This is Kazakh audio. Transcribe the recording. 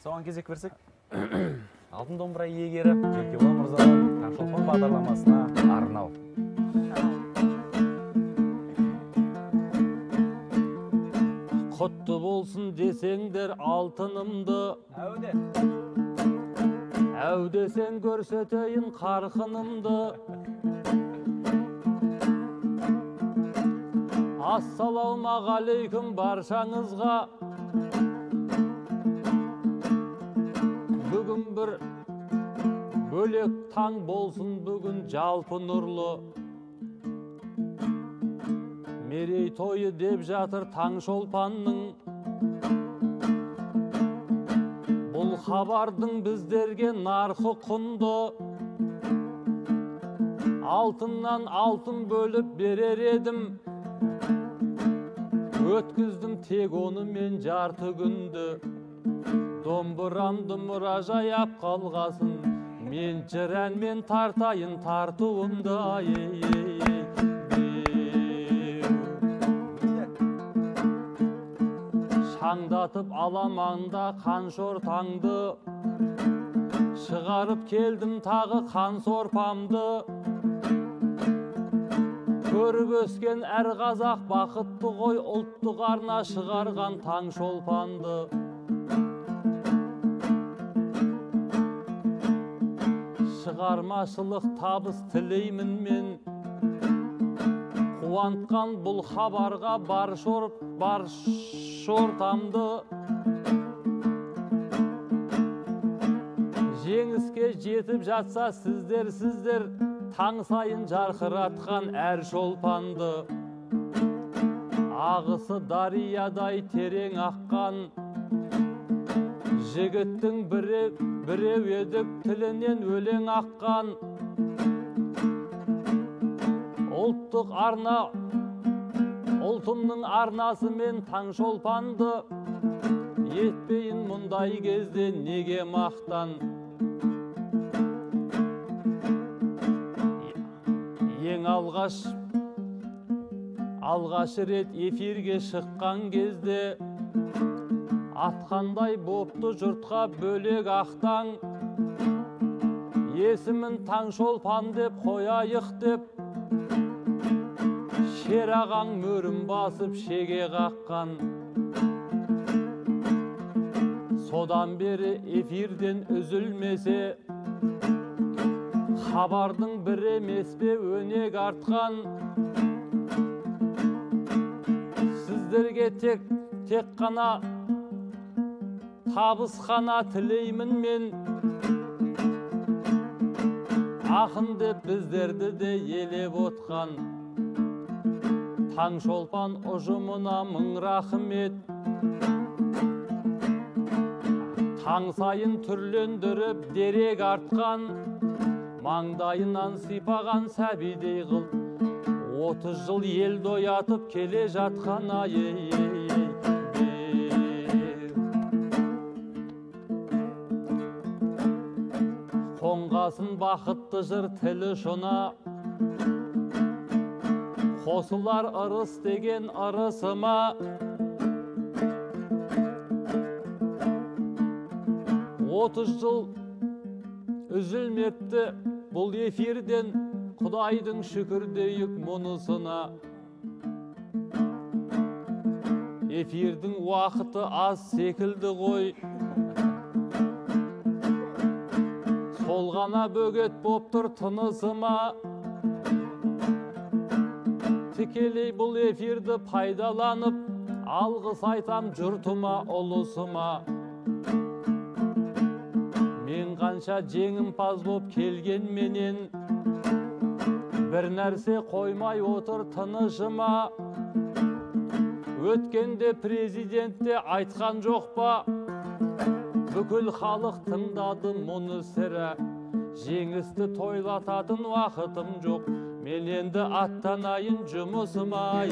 Соған кезек берсек, алтын домбыра иегері Еркебұлан мырзаның Таңшолпан бағдарламасына арнау. Құтты болсын десеңдер алтынымды, әудесен көрсетейін қарқынымды. Ассалаумағалейкум баршаңызға. Бүгін бір бөлек таң болсын, бүгін жалпы нұрлы. Мерейтойы деп жатыр Таңшолпанның. Бұл хабардың біздерге нарқы құнды. Алтыннан алтын бөліп берер едім. Өткіздім тек оны мен жарты күнді. Домбырамды мұражай қалғасын, мен жырәнмен тартайын тартуымды. Шаңдатып аламанда қаншор таңды, шығарып келдім тағы қан сорпамды. Көріп өскен әр қазақ бақытты ғой, ұлттық арна шығарған Таңшолпанды. Шығармашылық табыс тілеймін мен, қуантқан бұл хабарға бар шортамды. Жеңіске жетіп жатса сіздер, таң сайын жарқыратқан әр шолпанды. Ағысы дариядай терең аққан, жігіттің біреу едік тілінен өлең аққан. Ұлттық арна, ұлтымның арнасы мен Таңшолпанды. Етпейін мұндай кезде неге мақтан. Ең алғаш рет эфирге шыққан кезде, атқандай бопты жұртқа бөлек ақтаң. Есімін Таңшолпан деп қояйық деп, шерағаң мөрін басып шеге қаққан. Содан бері эфирден үзілмесе, хабардың бір емес пе өнег артқан. Сіздерге тек қана табыс қана тілеймін мен. Ақын деп біздерді де елеп отқан. Таңшолпан ұжымына мың рахмет. Таң сайын түрлендіріп дерек артқан. Маңдайынан сипаған сәбидей қыл, 30 жыл елді оятып келе жатқан. Қонғасын бақытты жыр тілі шона, қосылар ырыс деген ырысыма. 30 жыл үзілмепті бұл эфирден, Құдайдың шүкір дейік мұнысына. Эфирдің уақыты аз секілді ғой, сол ғана бөгет боп тұр тынысыма. Тікелей бұл эфирді пайдаланып, алғыс айтам жұртыма, ұлысыма. Мен қанша жеңімпаз боп келген менен, бір нәрсе қоймай отыр тынышыма. Өткенде президентте айтқан жоқ па, бүкіл халық тыңдады мұны сірә. Жеңісті тойлататын уақытым жоқ, мен енді аттанайын жұмысыма.